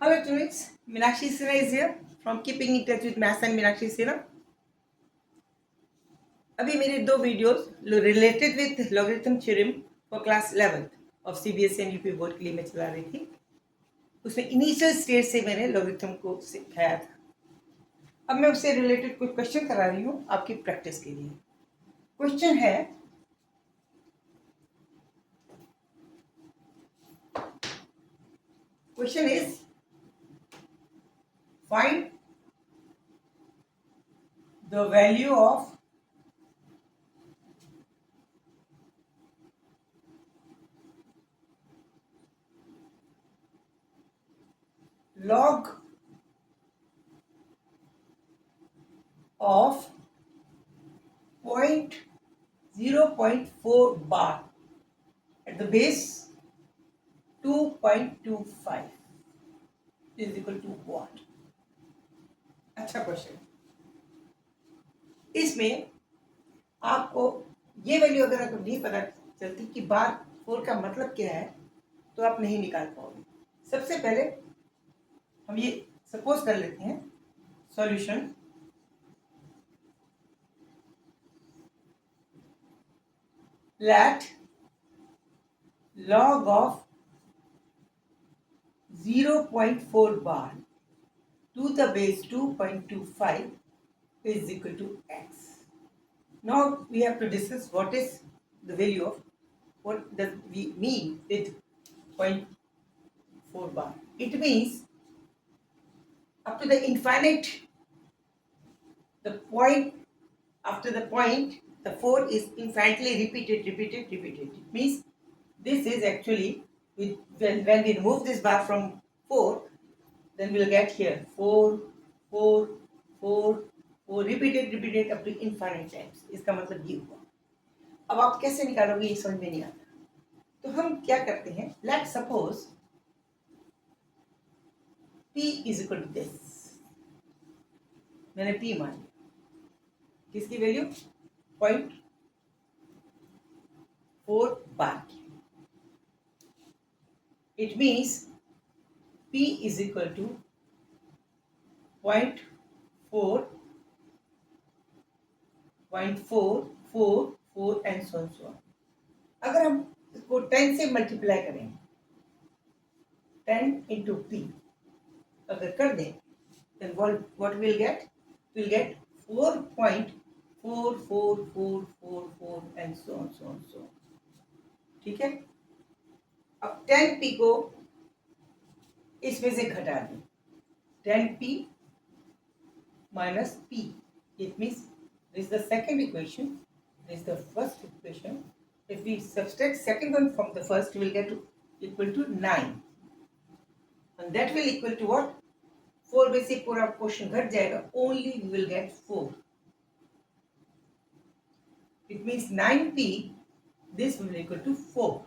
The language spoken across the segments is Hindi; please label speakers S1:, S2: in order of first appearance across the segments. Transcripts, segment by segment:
S1: Hello students, Meenakshi Sinha is here from Keeping in Touch with Maths and Meenakshi Sinha. अभी मेरे दो videos related with logarithm theorem for class 11th of CBSE and UP board के लिए मैं चला रही थी. उसमें इनिशियल स्टेज से मैंने लॉगरिथम को सिखाया था. अब मैं उससे रिलेटेड कुछ क्वेश्चन करा रही हूँ आपकी प्रैक्टिस के लिए. क्वेश्चन है, question is find the value of log of 0.4 bar at the base 2.25 is equal to what? अच्छा क्वेश्चन. इसमें आपको ये वैल्यू अगर आपको नहीं पता चलती कि बार 4 का मतलब क्या है तो आप नहीं निकाल पाओगे. सबसे पहले हम ये सपोज कर लेते हैं solution let log of 0.4 bar to the base 2.25 is equal to x. Now we have to discuss what is the value of, what does we mean with 0.4 bar. It means up to the infinite, the point, after the point, the 4 is infinitely repeated. It means this is actually, when we remove this bar from 4, then we'll get here 4, 4, 4, 4, repeated up to infinite times. इसका मतलब ये हुआ. अब आप कैसे निकालोगे ये समझ में नहीं आता. तो हम क्या करते हैं, let suppose p is equal to this. मैंने p मान लिया. किसकी वैल्यू? 0.4 बार की. It means p is equal to 0.4, 0.444 and so on. अगर हम इसको 10 से मल्टीप्लाई करें, 10 into p अगर कर दें, then what we'll get? We'll get 4.44444 and so on. ठीक है. अब 10p को इसमें से घटा दें, 10p minus p. It means this is the second equation, this is the first equation. If we subtract second one from the first, we will get equal to 9, and that will equal to what? 4 में से पूरा portion घट जाएगा, only we will get 4. It means 9p, this will equal to 4.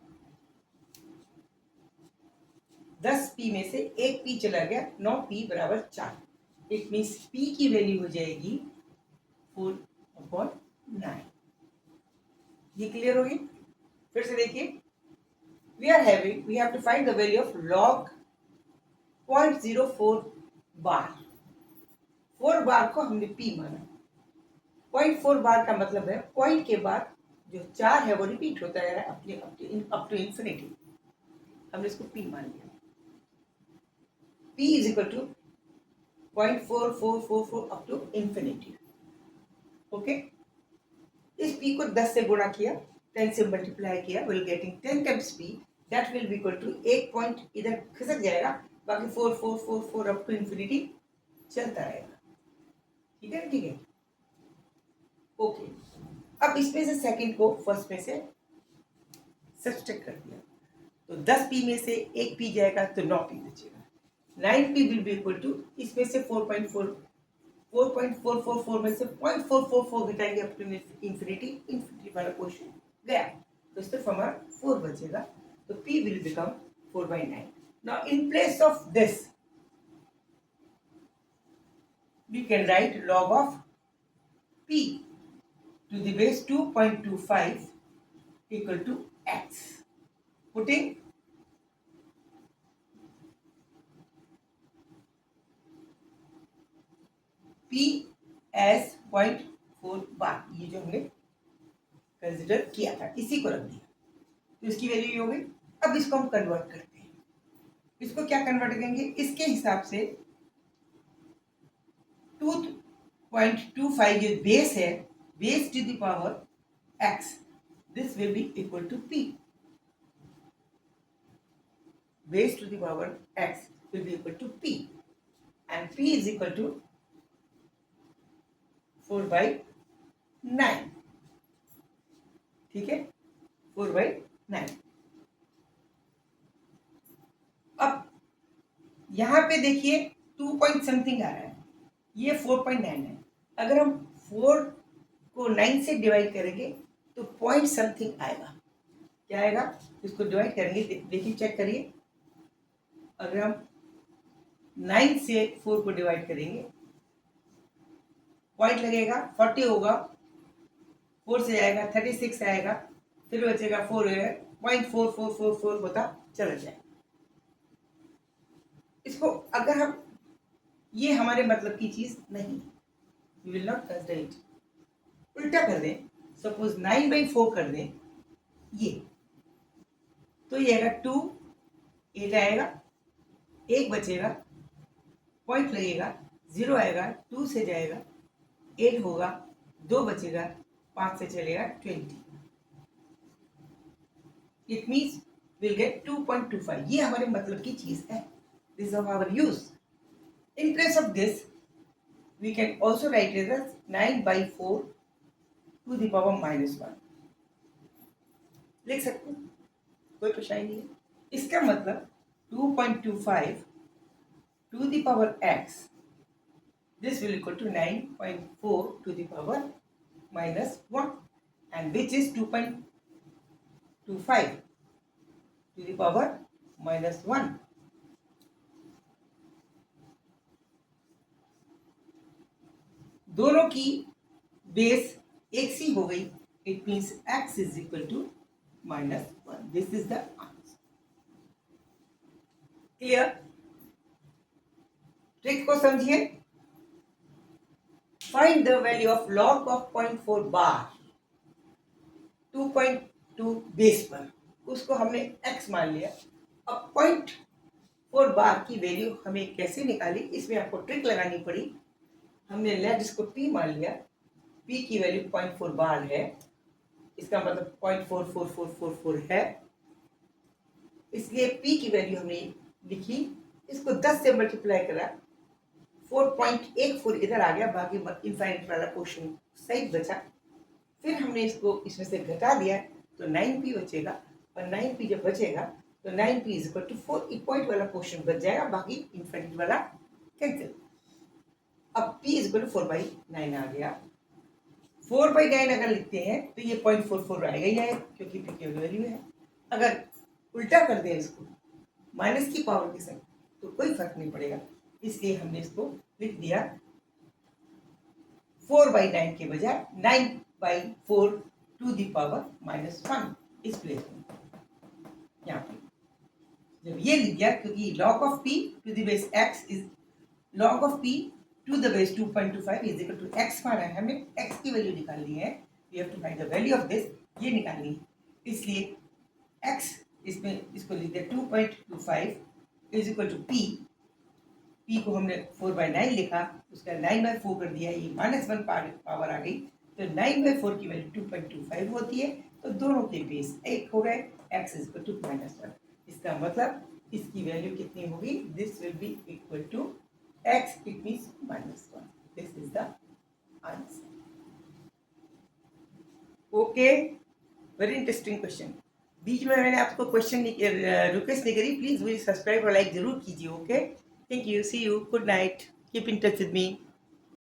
S1: 10p में से एक p चला गया, 9p बराबर 4. It means p की वैल्यू हो जाएगी 4/9. ये क्लियर होगी? फिर से देखिए, we have to find the value of log 0.04 बार. 4 बार को हमने p माना. 0.4 बार का मतलब है पॉइंट के बाद जो 4 है वो रिपीट होता है अप टू इंफिनिटी. हमने इसको p मान लिया. p is equal to 0.4444 up to infinity. Okay. इस p को 10 से गुणा किया, 10 से मल्टीप्लाई किया, will getting 10 times p, that will be equal to 1 point इधर खिसक जाएगा, बाकी 4444 अप टू इंफिनिटी चलता रहेगा. ठीक है. ओके. अब इसमें से सेकंड को फर्स्ट में से सब्सट्रैक्ट कर दिया, तो 10p में से एक p जाएगा तो 9p बचेगा. 9p will be equal to, इसमें से 4.444 में से 0.444 घटाएंगे अप टू इंफिनिटी वाला क्वेश्चन गया, तो सिर्फ हमारा 4 बचेगा. तो p will become 4/9. Now in place of this we can write log of p to the base 2.25 equal to x. Putting P S 0.4 बार, ये जो हमने कंसिडर किया था इसी को रख दिया, तो इसकी वैल्यू ये हो गई। अब इसको हम कन्वर्ट करते हैं। इसको क्या कन्वर्ट करेंगे, इसके हिसाब से 2.25 जो बेस है, base to the power x, this will be equal to p. Base to the power x will be equal to p, and p is equal to 4/9. ठीक है, 4/9। अब यहां पे देखिए 2 पॉइंट समथिंग आ रहा है, ये 4.9 है। अगर हम 4 को 9 से डिवाइड करेंगे तो पॉइंट समथिंग आएगा। क्या आएगा, इसको डिवाइड करेंगे, देखिए चेक करिए। अगर हम 9 से 4 को डिवाइड करेंगे, पॉइंट लगेगा 40 होगा, 4 से आएगा 36 आएगा, फिर बचेगा 4 है, 0.4444 होता चला जाए। इसको अगर हम, ये हमारे मतलब की चीज नहीं, we will not consider it. उल्टा कर दें, सपोज 9/4 कर दें ये, तो ये आएगा 2, 8 आएगा, 1 बचेगा, पॉइंट लगेगा, 0 आएगा, 2 से जाएगा, 8 होगा, 2 बचेगा, 5 से चलेगा 20। It means will get 2.25। ये हमारे मतलब की चीज है। This of our use. In place of this we can also write it as 9/4 to the power -1। लिख सकते हैं, कोई परेशानी नहीं है। इसका मतलब 2.25 to the power x, this will equal to 9.4 to the power -1, and which is 2.25 to the power -1. दोनों की बेस एक सी हो गई, it means x is equal to -1. This is the answer. Clear? Trick को समझिए। Find the value of log of 0.4 bar 2.2 base पर, उसको हमने x मान लिया। अब 0.4 बार की वैल्यू हमें कैसे निकाली, इसमें आपको ट्रिक लगानी पड़ी। हमने लेट इसको p मान लिया, p की वैल्यू 0.4 बार है, इसका मतलब 0.44444 है, इसलिए p की वैल्यू हमने लिखी। इसको 10 से मल्टीप्लाई करा, 4.14 इधर आ गया, बाकी इनफाइनाइट वाला पोर्शन सही बचा। फिर हमने इसको इसमें से घटा दिया तो 9p बचेगा, और 9p जब बचेगा तो 9p is equal to 4, point वाला पोर्शन बच जाएगा, बाकी इनफाइनाइट वाला कैंसिल। अब p इज इक्वल टू 4/9 आ गया। 4/9 अगर लिखते हैं तो ये 0.44 आएगा ही आएगा, क्योंकि p की वैल्यू है। अगर उल्टा कर दें इसको माइनस की पावर के साथ तो कोई फर्क नहीं पड़ेगा, इसलिए हमने इसको लिख दिया 4/9 के बजाय 9/4 टू द पावर -1 इस प्लेस में। यहाँ पे जब ये लिख दिया, क्योंकि log of p to the base x is log of p to the base 2.25 is equal to x माना है, हमें x की वैल्यू निकालनी है। We have to find the value of this, ये निकालनी है, इसलिए x इसमें इसको लिख दिया 2.25 is equal to p। p को हमने 4/9 लिखा, उसका 9/4 कर दिया, ये -1 पावर आ गई, तो 9/4 की वैल्यू 2.25 होती है। तो दोनों के बेस एक हो गए, x इज इक्वल टू -1। इसका मतलब इसकी वैल्यू कितनी होगी, this will be equal to x, it means -1। This is the answer. Okay, very interesting question. बीच में मैंने आपको क्वेश्चन रिक्वेस्ट नहीं करी, प्लीज मुझे सब्सक्राइब और लाइक जरूर कीजिए। Okay, thank you, see you, good night, keep in touch with me.